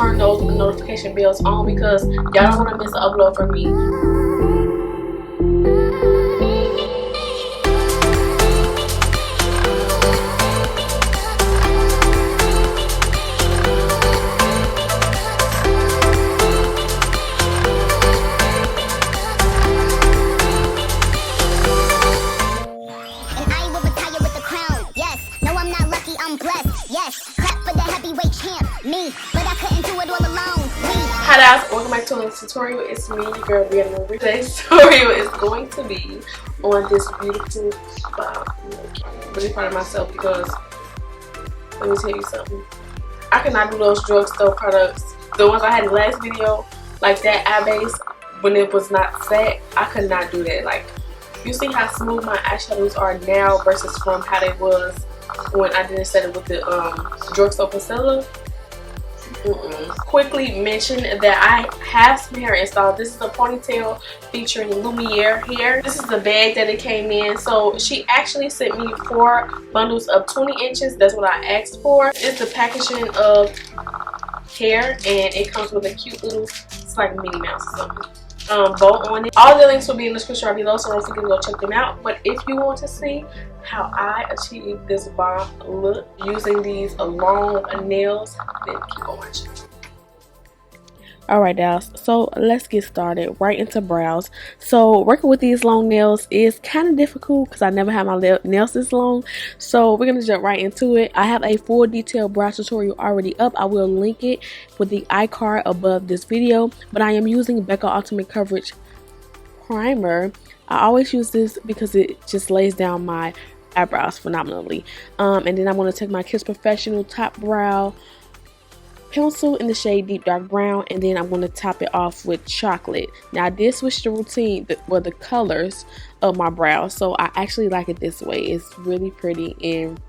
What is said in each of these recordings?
turn those notification bells on because y'all don't want to miss an upload from me. Hi guys, welcome back to another tutorial. It's me, your girl Briana Marie. Today's tutorial is going to be on this beautiful I'm really proud of myself because let me tell you something. I cannot do those drugstore products. The ones I had in the last video, like that eye base when it was not set, I could not do that. Like, you see how smooth my eyeshadows are now versus from how they was when I didn't set it with the drugstore concealer. Quickly mention that I have some hair installed. This is a ponytail featuring Lumiere Hair. This is the bag that it came in. So she actually sent me 4 bundles of 20 inches. That's what I asked for. It's the packaging of hair and it comes with a cute little, it's like Minnie Mouse or something, bow on it. All the links will be in the description right below, so don't forget to go check them out. But if you want to see how I achieved this bomb look using these long nails, then keep on watching. Alright guys, so let's get started right into brows. So working with these long nails is kind of difficult because I never had my nails this long. So we're going to jump right into it. I have a full detailed brow tutorial already up. I will link it with the iCard above this video. But I am using Becca Ultimate Coverage Primer. I always use this because it just lays down my eyebrows phenomenally. And then I'm going to take my Kiss Professional Top Brow pencil in the shade Deep Dark Brown, and then I'm going to top it off with chocolate. Now I did switch the routine for the colors of my brows, so I actually like it this way. It's really pretty and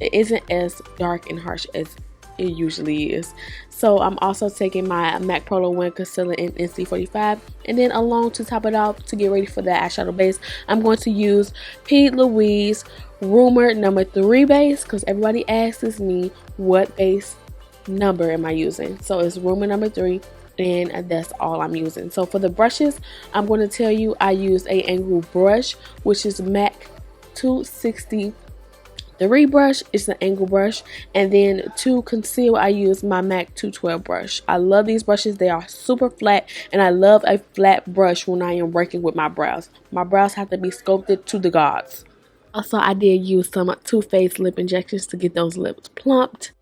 it isn't as dark and harsh as it usually is. So I'm also taking my MAC Pro 1 concealer in NC45, and then along to top it off to get ready for the eyeshadow base, I'm going to use P.Louise Rumor number 3 base because everybody asks me what base number am I using. So it's Rumor number 3 and that's all I'm using. So for the brushes, I'm going to tell you I use a angle brush, which is MAC 263 brush. It's an angle brush. And then to conceal, I use my MAC 212 brush. I love these brushes. They are super flat and I love a flat brush when I am working with my brows. My brows have to be sculpted to the gods. Also, I did use some Too Faced lip injections to get those lips plumped.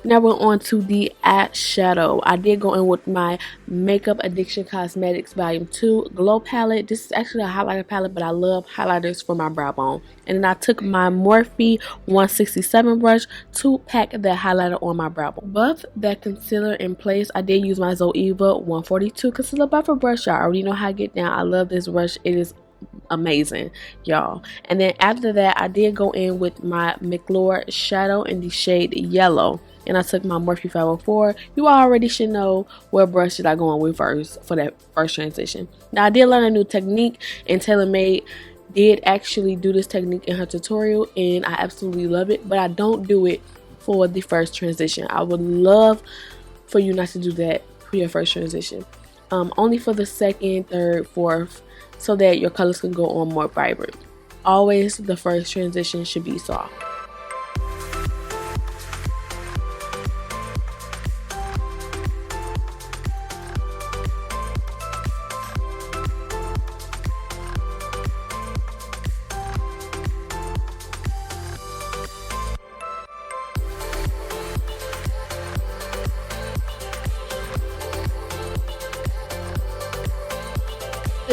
Now we're on to the eyeshadow. I did go in with my Makeupaddiction Cosmetics Volume 2 Glow Palette. This is actually a highlighter palette, but I love highlighters for my brow bone. And then I took my Morphe 167 brush to pack the highlighter on my brow bone. Buff that concealer in place, I did use my Zoeva 142 concealer buffer brush. Y'all already know how I get down. I love this brush. It is amazing, y'all. And then after that, I did go in with my Melkior shadow in the shade Yellow. And I took my Morphe 504. You already should know what brush should I go on with first for that first transition. Now I did learn a new technique, and TaylorMade did actually do this technique in her tutorial, and I absolutely love it. But I don't do it for the first transition. I would love for you not to do that for your first transition. Only for the second, third, fourth, so that your colors can go on more vibrant. Always the first transition should be soft.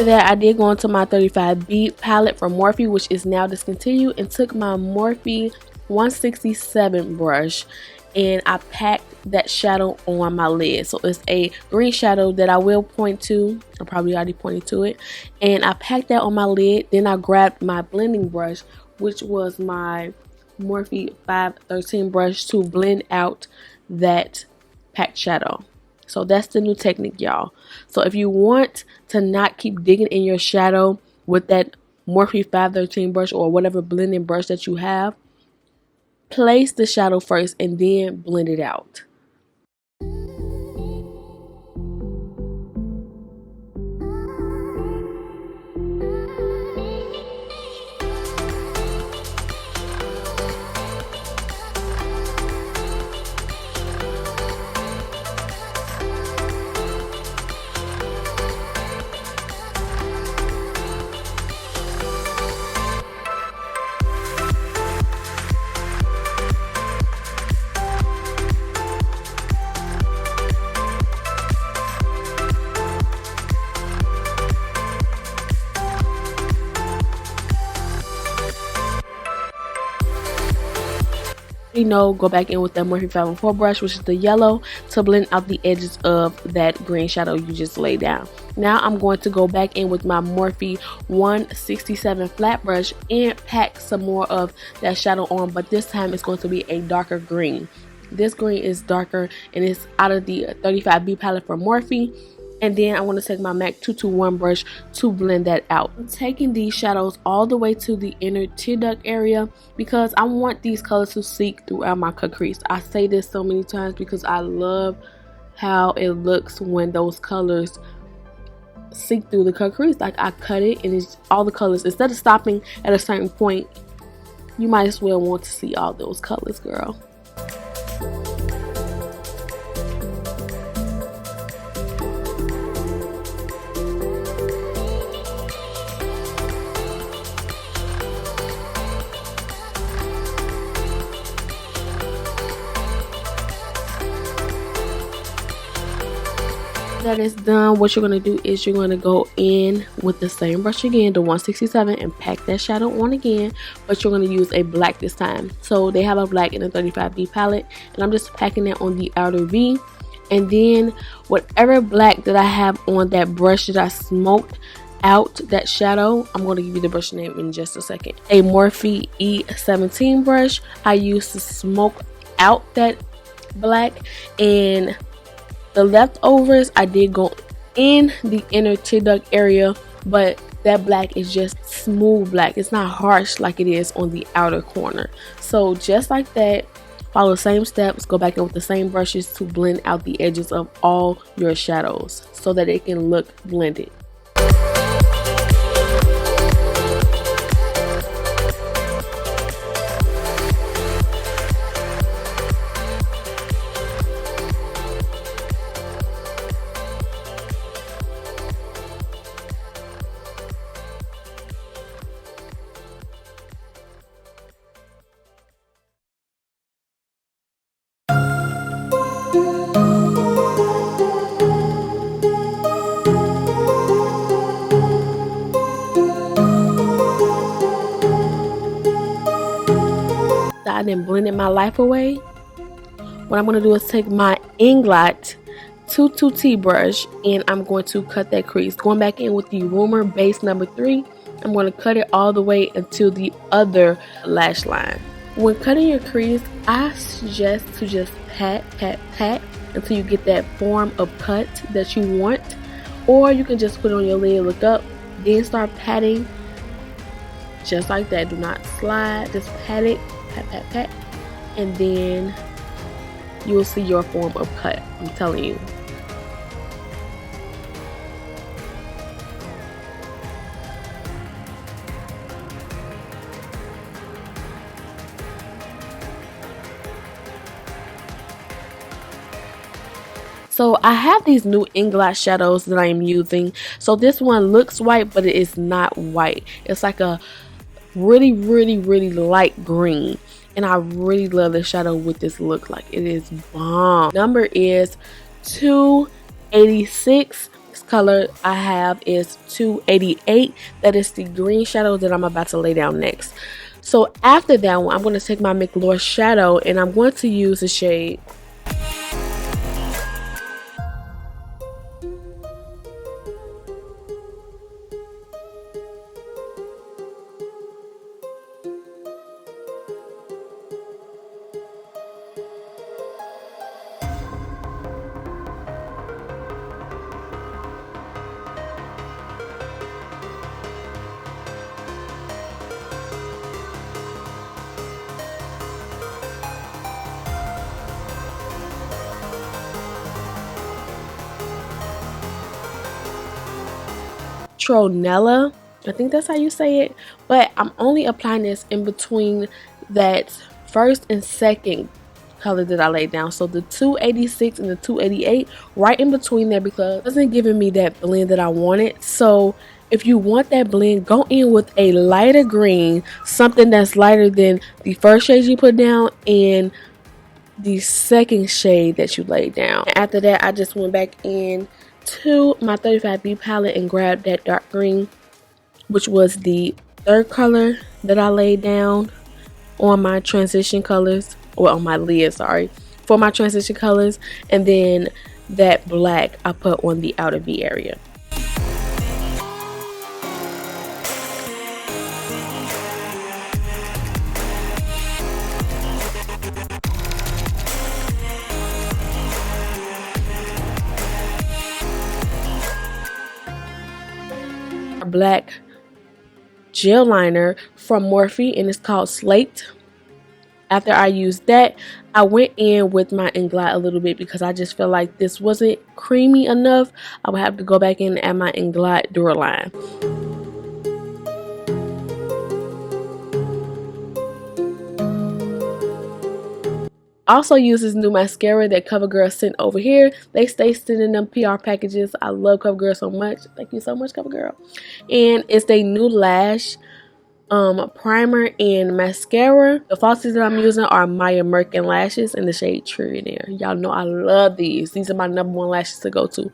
After that, I did go into my 35B palette from Morphe, which is now discontinued, and took my Morphe 167 brush and I packed that shadow on my lid. So it's a green shadow that I will point to. I probably already pointed to it. And I packed that on my lid. Then I grabbed my blending brush, which was my Morphe 513 brush, to blend out that packed shadow. So that's the new technique, y'all. So if you want to not keep digging in your shadow with that Morphe 513 brush or whatever blending brush that you have, place the shadow first and then blend it out. Go back in with that Morphe 514 brush, which is the yellow, to blend out the edges of that green shadow you just laid down. Now I'm going to go back in with my Morphe 167 flat brush and pack some more of that shadow on, but this time it's going to be a darker green. This green is darker and it's out of the 35B palette from Morphe. And then I want to take my MAC 221 brush to blend that out. I'm taking these shadows all the way to the inner tear duct area because I want these colors to seep throughout my cut crease. I say this so many times because I love how it looks when those colors seep through the cut crease. Like, I cut it and it's all the colors. Instead of stopping at a certain point, you might as well want to see all those colors, girl. That is done, what you're going to do is you're going to go in with the same brush again, the 167, and pack that shadow on again, but you're going to use a black this time. So they have a black in the 35B palette, and I'm just packing it on the outer V. And then whatever black that I have on that brush that I smoked out that shadow, I'm going to give you the brush name in just a second. A Morphe E17 brush I used to smoke out that black, and the leftovers I did go in the inner tear duct area, but that black is just smooth black. It's not harsh like it is on the outer corner. So just like that, follow the same steps, go back in with the same brushes to blend out the edges of all your shadows so that it can look blended. I didn't blended my life away. What I'm going to do is take my Inglot 22T brush and I'm going to cut that crease. Going back in with the Lumiere Base number 3, I'm going to cut it all the way until the other lash line. When cutting your crease, I suggest to just pat until you get that form of cut that you want. Or you can just put it on your lid, look up, then start patting. Just like that. Do not slide, just pat it. Pat, and then you will see your form of cut. I'm telling you. So I have these new Inglot shadows that I am using. So this one looks white, but it is not white. It's like a really light green, and I really love the shadow with this look. Like, it is bomb. Number is 286. next color I have is 288. That is the green shadow that I'm about to lay down next. So after that one, I'm going to take my Melkior shadow and I'm going to use the shade Trillionair. I think that's how you say it. But I'm only applying this in between that first and second color that I laid down. So the 286 and the 288, right in between there, because it wasn't giving me that blend that I wanted. So if you want that blend, go in with a lighter green, something that's lighter than the first shade you put down and the second shade that you laid down. After that, I just went back in to my 35B palette and grabbed that dark green, which was the third color that I laid down on my transition colors, or on my lid, sorry, for my transition colors, and then that black I put on the outer V area. Black gel liner from Morphe, and it's called SLATE. After I used that, I went in with my Inglot a little bit because I just felt like this wasn't creamy enough. I would have to go back in and add my Inglot Duraline. Also use this new mascara that Covergirl sent over here. They stay sending them PR packages. I love Covergirl so much. Thank you so much, Covergirl. And it's their new Lash primer and mascara. The falsies that I'm using are Miya Murkin lashes in the shade Trillionair. Y'all know I love these. These are my #1 lashes to go to.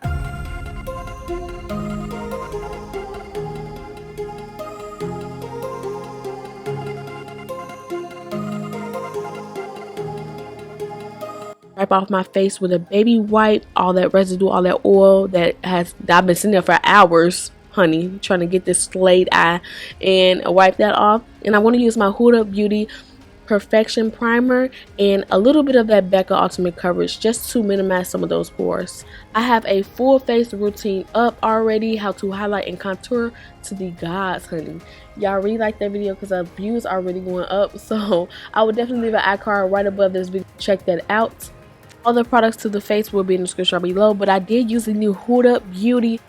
Wipe off my face with a baby wipe, all that residue, all that oil that I've been sitting there for hours, honey, trying to get this slayed eye, and wipe that off. And I want to use my Huda Beauty Perfection primer and a little bit of that Becca Ultimate Coverage just to minimize some of those pores. I have a full face routine up already, how to highlight and contour to the gods, honey. Y'all really like that video because the views are really going up, so I would definitely leave an iCard right above this video. Check that out. All the products to the face will be in the description below, but I did use the new Huda Beauty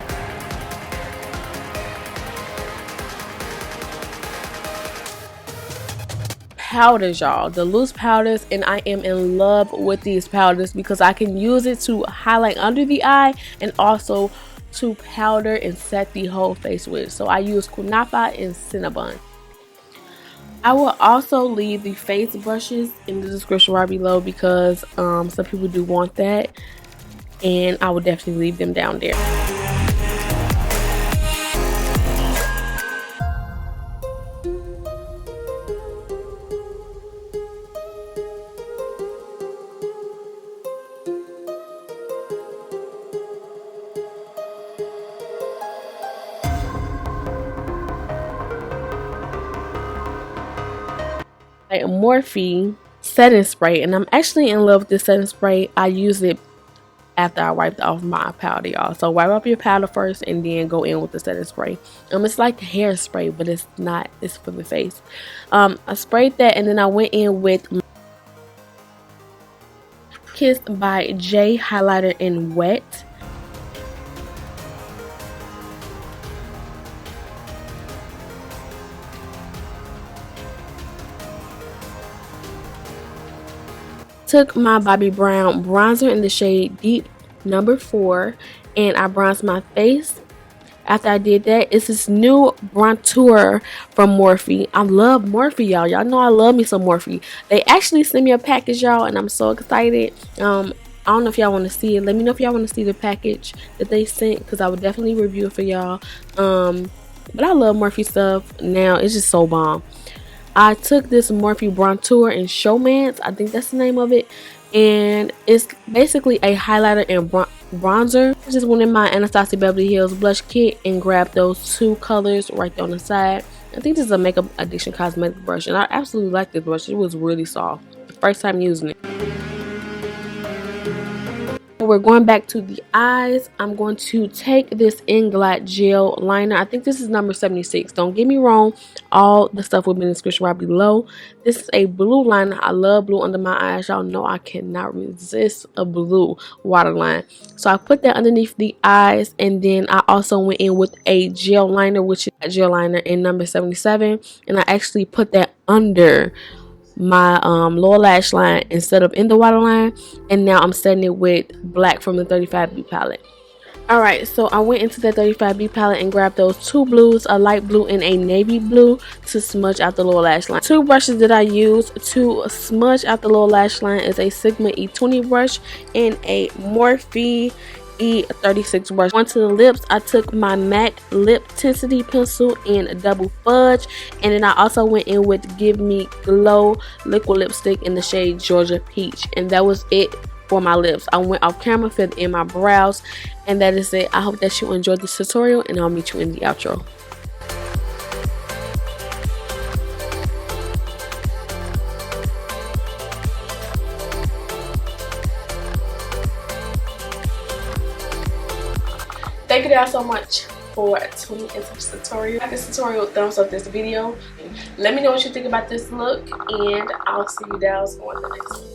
powders, y'all, the loose powders, and I am in love with these powders because I can use it to highlight under the eye and also to powder and set the whole face with. So I use Kunafa and Cinnabon. I will also leave the face brushes in the description right below because some people do want that, and I will definitely leave them down there. Morphe setting spray, and I'm actually in love with this setting spray. I use it after I wiped off my powder, y'all. So wipe off your powder first and then go in with the setting spray. It's like hairspray, but it's not, it's for the face. I sprayed that and then I went in with Kissed by J highlighter in Wet. Took my Bobbi Brown bronzer in the shade Deep number 4 and I bronzed my face. After I did that, it's this new bronzer from Morphe. I love Morphe, y'all. Y'all know I love me some Morphe. They actually sent me a package, y'all, and I'm so excited. I don't know if y'all want to see it. Let me know if y'all want to see the package that they sent, because I would definitely review it for y'all. But I love Morphe stuff now. It's just so bomb. I took this Morphe Bronzer in Showmance, I think that's the name of it, and it's basically a highlighter and bronzer. I just went in my Anastasia Beverly Hills blush kit and grabbed those two colors right there on the side. I think this is a Makeupaddiction cosmetic brush, and I absolutely like this brush. It was really soft. First time using it. We're going back to the eyes. I'm going to take this Inglot Gel Liner. I think this is number 76. Don't get me wrong. All the stuff will be in the description right below. This is a blue liner. I love blue under my eyes. Y'all know I cannot resist a blue waterline. So I put that underneath the eyes. And then I also went in with a gel liner, which is a gel liner in number 77. And I actually put that under my lower lash line instead of in the waterline, and now I'm setting it with black from the 35B palette. Alright, so I went into the 35B palette and grabbed those two blues, a light blue and a navy blue, to smudge out the lower lash line. Two brushes that I use to smudge out the lower lash line is a Sigma E20 brush and a Morphe E36 brush. Onto the lips, I took my MAC lip tensity pencil in double fudge, and then I also went in with Give Me Glow liquid lipstick in the shade Georgia Peach, and that was it for my lips. I went off camera, filled in my brows, and that is it. I hope that you enjoyed this tutorial, and I'll meet you in the outro. Thank you guys so much for tuning into this tutorial. Like this tutorial, thumbs up this video. Let me know what you think about this look, and I'll see you guys on the next one.